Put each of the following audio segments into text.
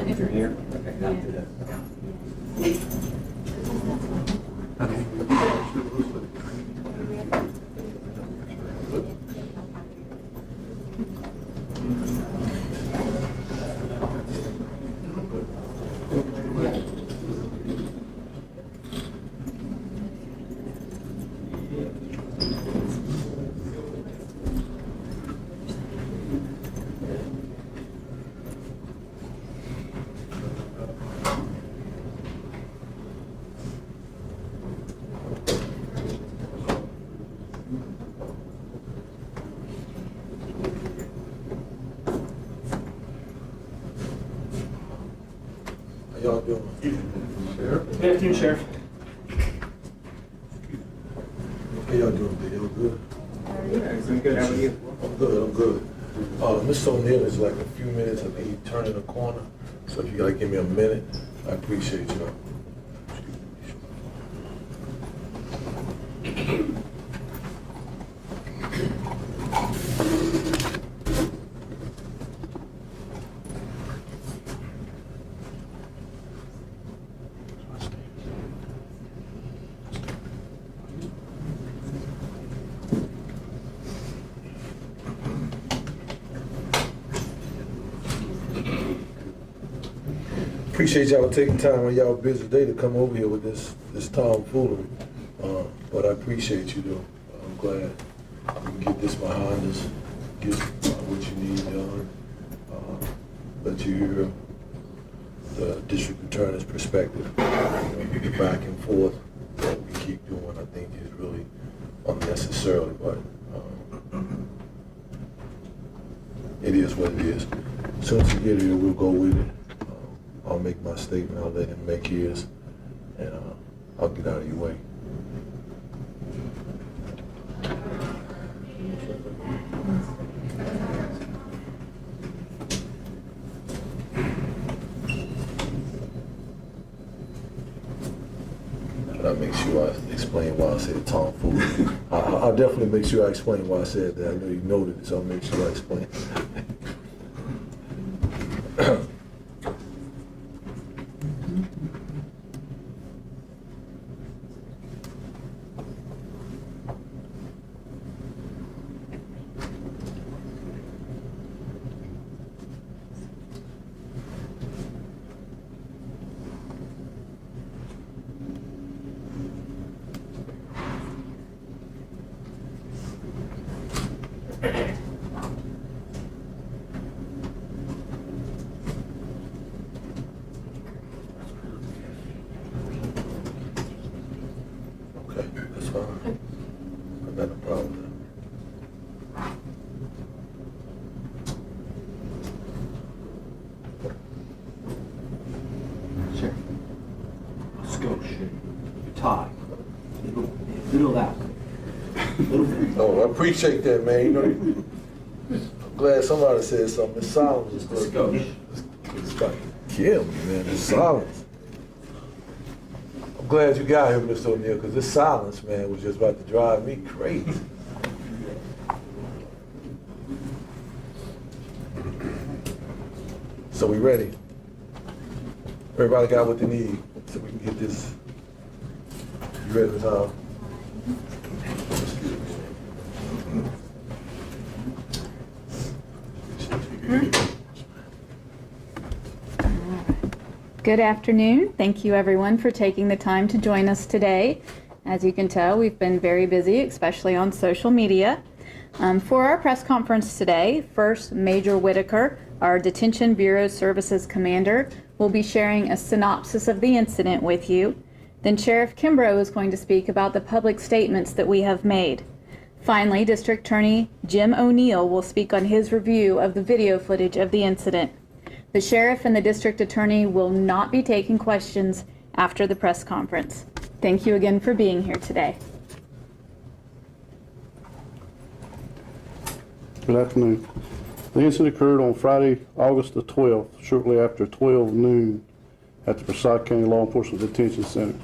If you're here, okay, I'll do that. Y'all doing? Sheriff? Good afternoon, Sheriff. How y'all doing today? Y'all good? Excellent. Good. How about you? I'm good, I'm good. Mr. O'Neill is like a few minutes of me turning the corner, so if you gotta give me a minute, I appreciate you. Appreciate y'all taking time on y'all busy day to come over here with this tomfoolery. But I appreciate you though. I'm glad we can get this behind us, get what you need done. Let you hear the district attorney's perspective. The back and forth that we keep doing, I think, is really unnecessarily, but it is what it is. As soon as you get here, we'll go with it. I'll make my statement, I'll let him make his, and I'll get out of your way. But I make sure I explain why I said tomfoolery. I'll definitely make sure I explain why I said that. I know you noted it, so I'll make sure I explain. Okay, that's fine. I've got no problem with that. Sure. Skosh. Your tie. Little that. Little bit. Oh, I appreciate that, man. You know, I'm glad somebody said something. The silence is Just a good. skosh. It's about to kill me, man. The silence. I'm glad you got here, Mr. O'Neill, because this silence, man, was just about to drive me crazy. So we ready? Everybody got what they need so we can get this. You ready, Tom? Good afternoon. Thank you everyone for taking the time to join us today. As you can tell, we've been very busy, especially on social media. For our press conference today, first Major Whitaker, our Detention Bureau Services Commander, will be sharing a synopsis of the incident with you. Then Sheriff Kimbrough is going to speak about the public statements that we have made. Finally, District Attorney Jim O'Neill will speak on his review of the video footage of the incident. The Sheriff and the District Attorney will not be taking questions after the press conference. Thank you again for being here today. Good afternoon. The incident occurred on Friday, August the 12th, shortly after 12 noon at the Forsyth County Law Enforcement Detention Center.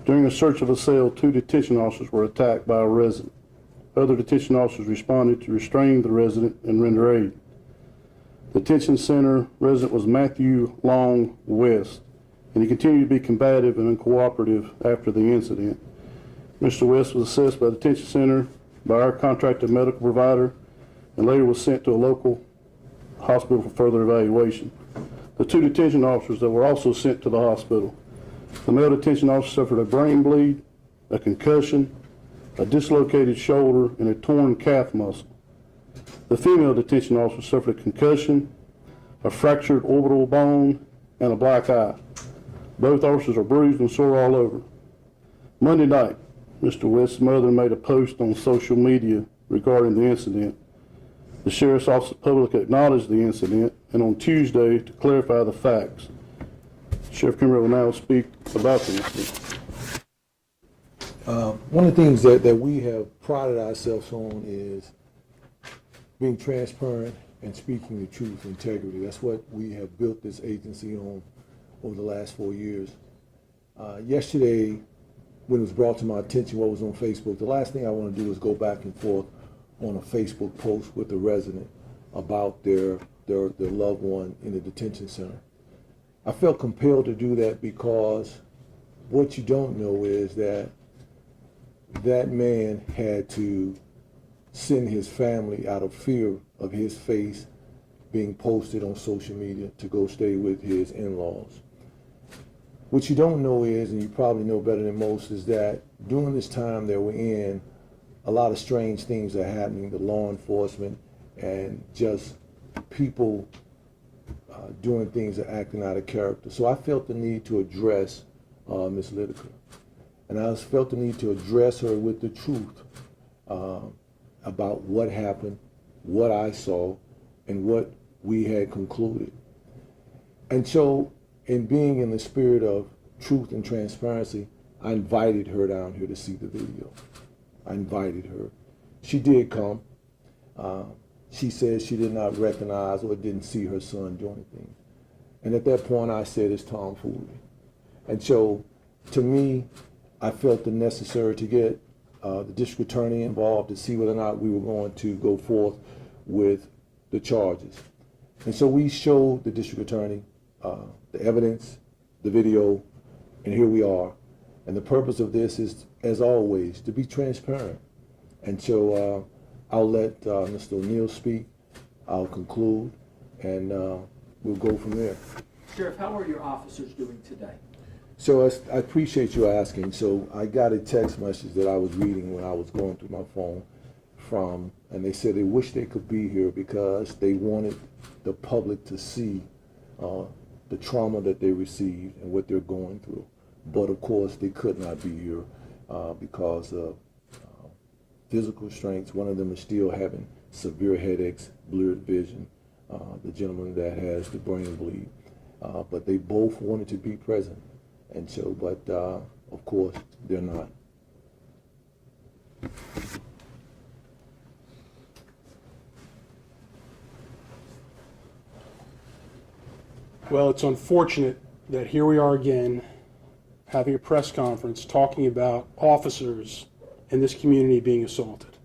During a search of a cell, 2 detention officers were attacked by a resident. Other detention officers responded to restrain the resident and render aid. The detention center resident was Matthew Logan West, and he continued to be combative and uncooperative after the incident. Mr. West was assessed by the detention center by our contracted medical provider and later was sent to a local hospital for further evaluation. The 2 detention officers that were also sent to the hospital. The male detention officer suffered a brain bleed, a concussion, a dislocated shoulder, and a torn calf muscle. The female detention officer suffered a concussion, a fractured orbital bone, and a black eye. Both officers are bruised and sore all over. Monday night, Mr. West's mother made a post on social media regarding the incident. The Sheriff's Office of Public acknowledged the incident, and on Tuesday, to clarify the facts, Sheriff Kimbrough will now speak about the incident. One of the things that we have prided ourselves on is being transparent and speaking the truth, integrity. That's what we have built this agency on over the last 4 years. Yesterday, when it was brought to my attention what was on Facebook, the last thing I want to do is go back and forth on a Facebook post with a resident about their loved one in the detention center. I felt compelled to do that because what you don't know is that that man had to send his family out of fear of his face being posted on social media to go stay with his in-laws. What you don't know is, and you probably know better than most, is that during this time that we're in, a lot of strange things are happening to law enforcement and just people doing things that are acting out of character. So I felt the need to address Ms. Whitaker. And I felt the need to address her with the truth about what happened, what I saw, and what we had concluded. And so, in being in the spirit of truth and transparency, I invited her down here to see the video. I invited her. She did come. She said she did not recognize or didn't see her son do anything. And at that point, I said it's tomfoolery. And so, to me, I felt the necessary to get the district attorney involved to see whether or not we were going to go forth with the charges. And so we showed the district attorney the evidence, the video, and here we are. And the purpose of this is, as always, to be transparent. And so I'll let Mr. O'Neill speak. I'll conclude, and we'll go from there. Sheriff, how are your officers doing today? So I appreciate you asking. So I got a text message that I was reading when I was going through my phone and they said they wish they could be here because they wanted the public to see the trauma that they received and what they're going through. But of course, they could not be here because of physical strengths. One of them is still having severe headaches, blurred vision, the gentleman that has the brain bleed. But they both wanted to be present. And so, but of course, they're not. Well, it's unfortunate that here we are again having a press conference talking about officers in this community being assaulted.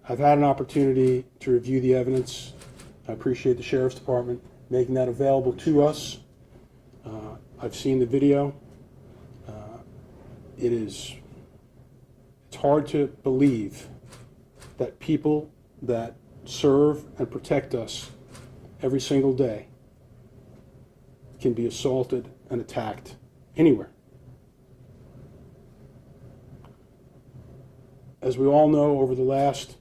I've had an opportunity to review the evidence. I appreciate the Sheriff's Department making that available to us. I've seen the video. It's hard to believe that people that serve and protect us every single day can be assaulted and attacked anywhere. As we all know, over the last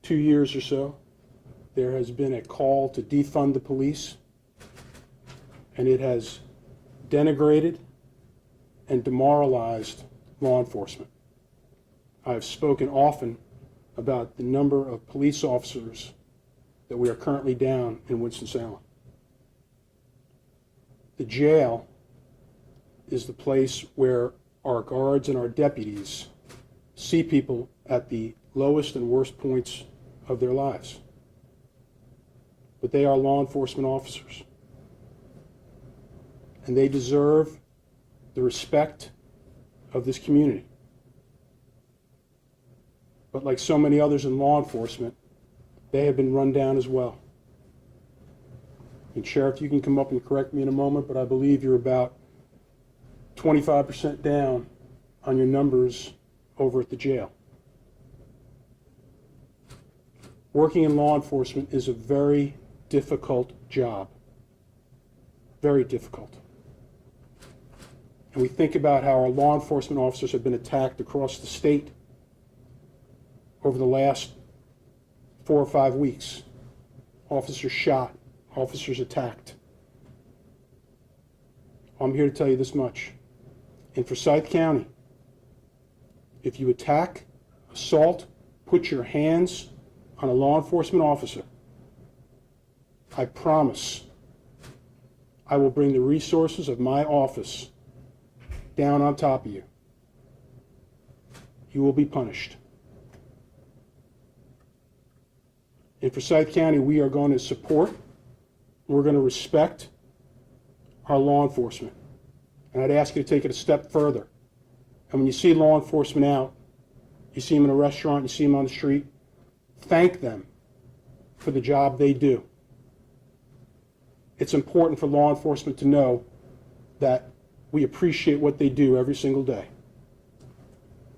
2 years or so, there has been a call to defund the police, and it has denigrated and demoralized law enforcement. I have spoken often about the number of police officers that we are currently down in Winston-Salem. The jail is the place where our guards and our deputies see people at the lowest and worst points of their lives. But they are law enforcement officers, and they deserve the respect of this community. But like so many others in law enforcement, they have been run down as well. And Sheriff, you can come up and correct me in a moment, but I believe you're about 25% down on your numbers over at the jail. Working in law enforcement is a very difficult job. Very difficult. And we think about how our law enforcement officers have been attacked across the state over the last 4 or 5 weeks. Officers shot, officers attacked. I'm here to tell you this much. In Forsyth County, if you attack, assault, put your hands on a law enforcement officer, I promise I will bring the resources of my office down on top of you. You will be punished. In Forsyth County, we are going to support, we're going to respect our law enforcement. And I'd ask you to take it a step further. And when you see law enforcement out, you see them in a restaurant, you see them on the street, thank them for the job they do. It's important for law enforcement to know that we appreciate what they do every single day.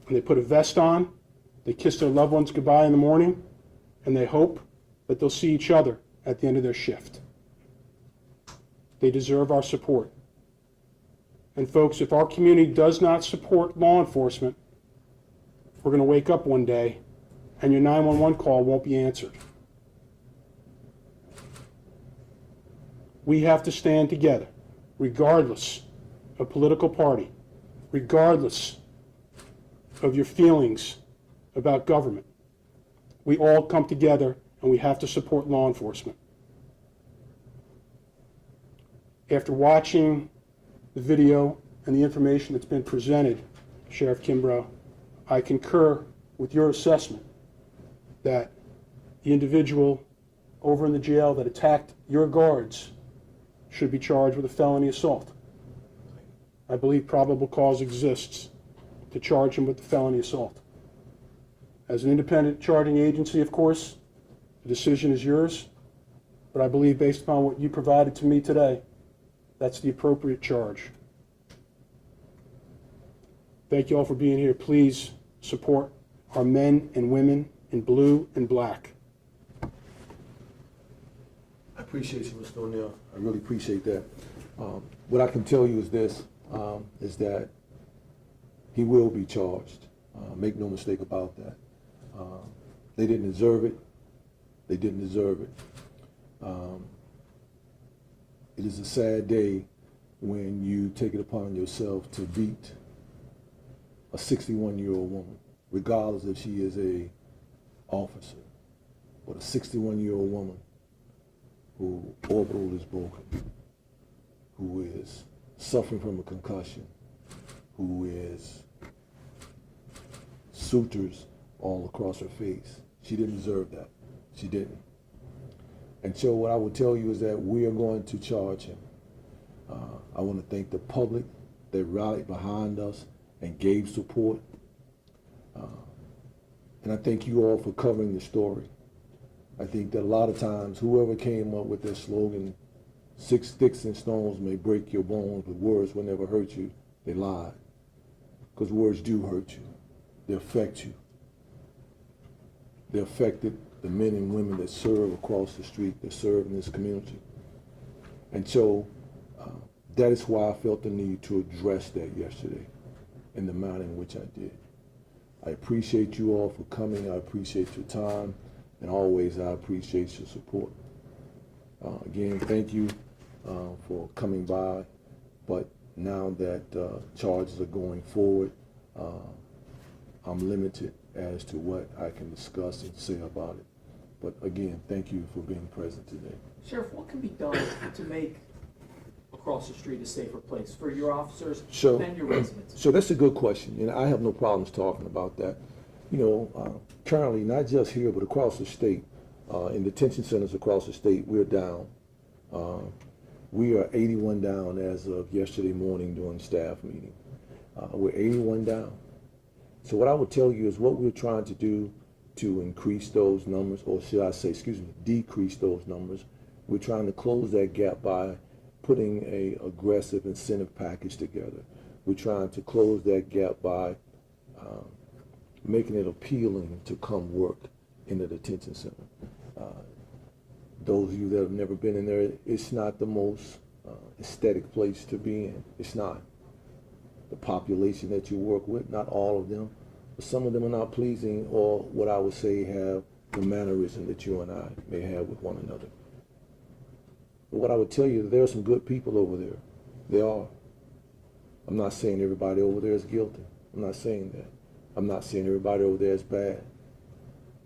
When they put a vest on, they kiss their loved ones goodbye in the morning, and they hope that they'll see each other at the end of their shift. They deserve our support. And folks, if our community does not support law enforcement, we're going to wake up one day and your 911 call won't be answered. We have to stand together, regardless of political party, regardless of your feelings about government. We all come together and we have to support law enforcement. After watching the video and the information that's been presented, Sheriff Kimbrough, I concur with your assessment that the individual over in the jail that attacked your guards should be charged with a felony assault. I believe probable cause exists to charge him with the felony assault. As an independent charging agency, of course, the decision is yours, but I believe based upon what you provided to me today, that's the appropriate charge. Thank you all for being here. Please support our men and women in blue and black. I appreciate you, Mr. O'Neill. I really appreciate that. What I can tell you is this, is that he will be charged. Make no mistake about that. They didn't deserve it. They didn't deserve it. It is a sad day when you take it upon yourself to beat a 61-year-old woman, regardless if she is a officer, but a 61-year-old woman who orbital is broken, who is suffering from a concussion, who is sutures all across her face. She didn't deserve that. She didn't. And so what I would tell you is that we are going to charge him. I want to thank the public that rallied behind us and gave support. And I thank you all for covering the story. I think that a lot of times, whoever came up with this slogan, 6 sticks and stones may break your bones, but words will never hurt you, they lied. Because words do hurt you. They affect you. that affected the men and women that serve across the street, that serve in this community. And so that is why I felt the need to address that yesterday in the manner in which I did. I appreciate you all for coming. I appreciate your time. And always, I appreciate your support. Again, thank you for coming by. But now that charges are going forward, I'm limited as to what I can discuss and say about it. But again, thank you for being present today. Sheriff, what can be done to make across the street a safer place for your officers So- and your residents? So that's a good question, and I have no problems talking about that. You know, currently, not just here, but across the state, in detention centers across the state, we're down. We are 81 down as of yesterday morning during staff meeting. We're 81 down. So what I would tell you is what we're trying to do to increase those numbers, or should I say, decrease those numbers. We're trying to close that gap by putting a aggressive incentive package together. We're trying to close that gap by making it appealing to come work in the detention center. Those of you that have never been in there, it's not the most aesthetic place to be in. It's not. The population that you work with, not all of them, but some of them are not pleasing, or what I would say have the mannerism that you and I may have with one another. But what I would tell you, there are some good people over there. There are. I'm not saying everybody over there is guilty. I'm not saying that. I'm not saying everybody over there is bad.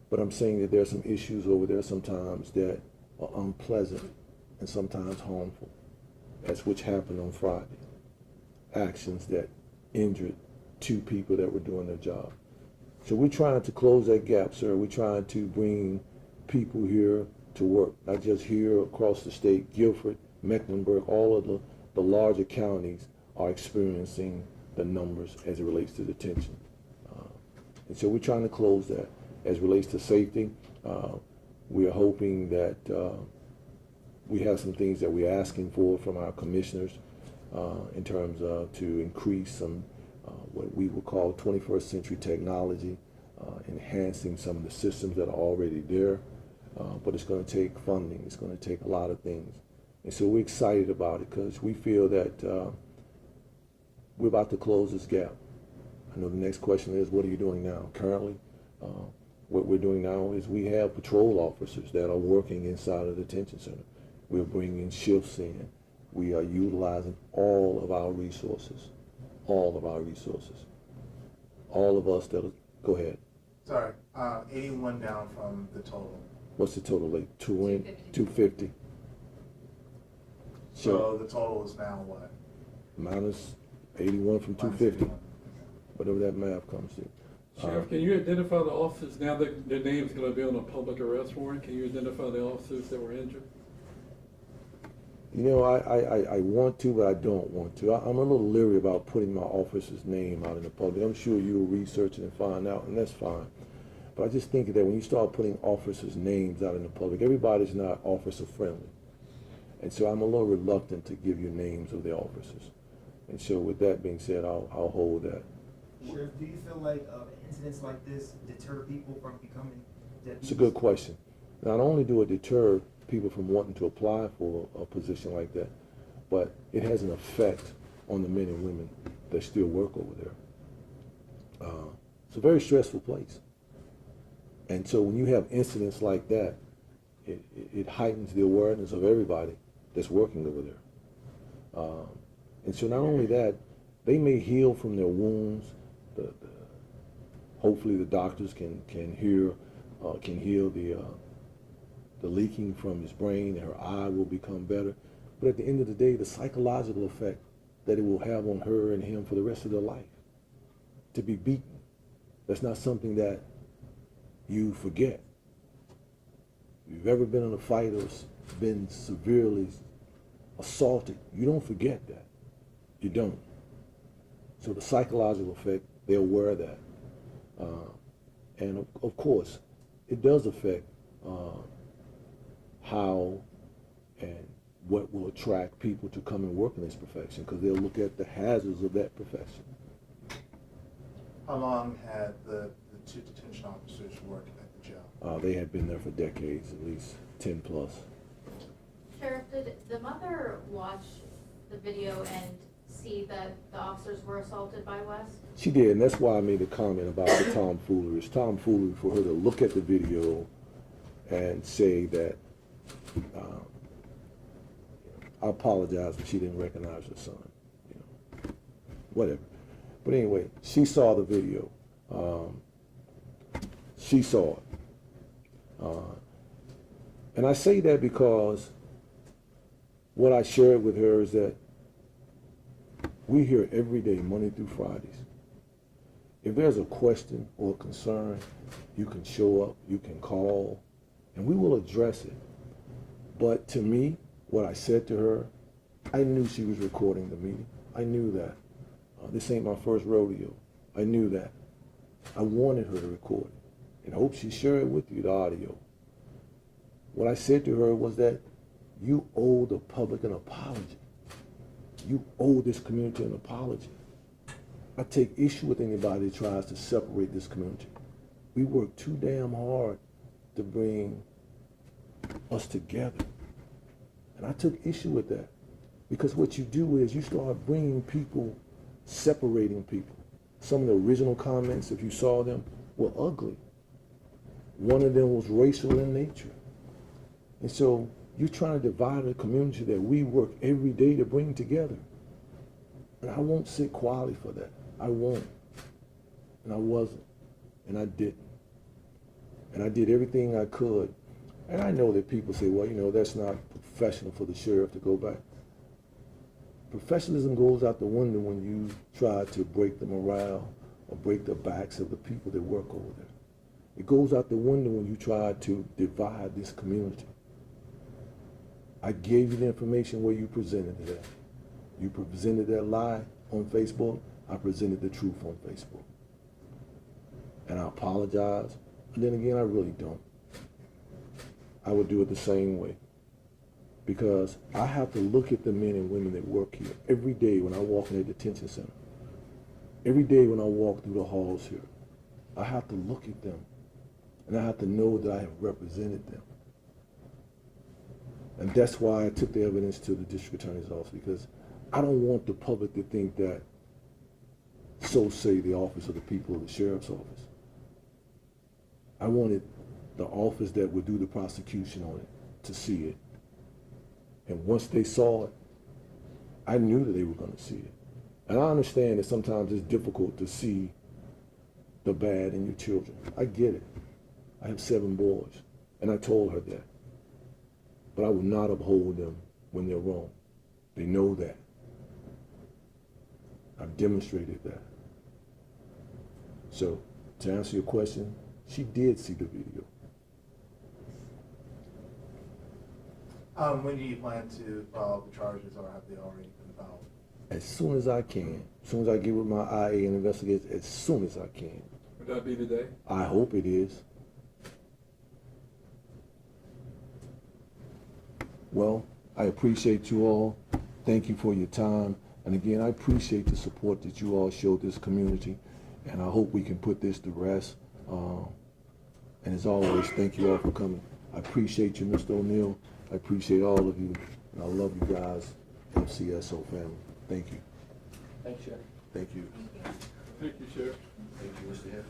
But I'm saying that there are some issues over there sometimes that are unpleasant and sometimes harmful, as which happened on Friday. Actions that injured 2 people that were doing their job. So we're trying to close that gap, sir. We're trying to bring people here to work, not just here across the state. Guilford, Mecklenburg, all of the larger counties are experiencing the numbers as it relates to detention. And so we're trying to close that. As it relates to safety, we are hoping that we have some things that we're asking for from our commissioners in terms of to increase some what we would call 21st century technology, enhancing some of the systems that are already there. But it's going to take funding. It's going to take a lot of things. And so we're excited about it because we feel that we're about to close this gap. I know the next question is, what are you doing now? Currently, what we're doing now is we have patrol officers that are working inside of the detention center. We're bringing shifts in. We are utilizing all of our resources. All of our resources. All of us that are, go ahead. Sorry, 81 down from the total. What's the total, like 250? So the total is now what? Minus 81 from 250, whatever that math comes to. Sheriff, can you identify the officers, now that their name's going to be on a public arrest warrant, can you identify the officers that were injured? You know, I want to, but I don't want to. I'm a little leery about putting my officer's name out in the public. I'm sure you'll research it and find out, and that's fine. But I just think that when you start putting officers' names out in the public, everybody's not officer friendly. And so I'm a little reluctant to give you names of the officers. And so with that being said, I'll hold that. Sheriff, do you feel like incidents like this deter people from becoming deputies? It's a good question. Not only do it deter people from wanting to apply for a position like that, but it has an effect on the men and women that still work over there. It's a very stressful place. And so when you have incidents like that, it heightens the awareness of everybody that's working over there. And so not only that, they may heal from their wounds. Hopefully the doctors can heal the leaking from his brain, and her eye will become better. But at the end of the day, the psychological effect that it will have on her and him for the rest of their life, to be beaten, that's not something that you forget. If you've ever been in a fight or been severely assaulted, you don't forget that. You don't. So the psychological effect, they're aware of that. And of course, it does affect how and what will attract people to come and work in this profession, because they'll look at the hazards of that profession. How long had the 2 detention officers worked at the jail? They had been there for decades, at least 10 plus. Sheriff, did the mother watch the video and see that the officers were assaulted by West? She did, and that's why I made a comment about the tomfoolery. It's tomfoolery for her to look at the video and say that I apologize if she didn't recognize her son. You know, whatever. But anyway, she saw the video. She saw it. And I say that because what I shared with her is that we're here every day, Monday through Fridays. If there's a question or a concern, you can show up, you can call, and we will address it. But to me, what I said to her, I knew she was recording the meeting. I knew that. This ain't my first rodeo. I knew that. I wanted her to record it, and I hope she shared it with you, the audio. What I said to her was that you owe the public an apology. You owe this community an apology. I take issue with anybody that tries to separate this community. We work too damn hard to bring us together. And I took issue with that because what you do is you start bringing people, separating people. Some of the original comments, if you saw them, were ugly. One of them was racial in nature. And so you're trying to divide a community that we work every day to bring together. And I won't sit quietly for that. I won't. And I wasn't. And I didn't. And I did everything I could. And I know that people say, well, you know, that's not professional for the sheriff to go back. Professionalism goes out the window when you try to break the morale or break the backs of the people that work over there. It goes out the window when you try to divide this community. I gave you the information where you presented it at. You presented that lie on Facebook. I presented the truth on Facebook. And I apologize. And then again, I really don't. I would do it the same way. Because I have to look at the men and women that work here every day when I walk in the detention center. Every day when I walk through the halls here. I have to look at them. And I have to know that I have represented them. And that's why I took the evidence to the district attorney's office, because I don't want the public to think that so say the office of the people of the sheriff's office. I wanted the office that would do the prosecution on it to see it. And once they saw it, I knew that they were going to see it. And I understand that sometimes it's difficult to see the bad in your children. I get it. I have 7 boys, and I told her that. But I will not uphold them when they're wrong. They know that. I've demonstrated that. So, to answer your question, she did see the video. When do you plan to file the charges, or have they already been filed? As soon as I can. As soon as I get with my IA and investigate, as soon as I can. Would that be today? I hope it is. Well, I appreciate you all. Thank you for your time. And again, I appreciate the support that you all showed this community. And I hope we can put this to rest. And as always, thank you all for coming. I appreciate you, Mr. O'Neill. I appreciate all of you. And I love you guys, FCSO family. Thank you. Thanks, Sheriff. Thank you. Thank you, Sheriff. Thank you, Mr. Henry.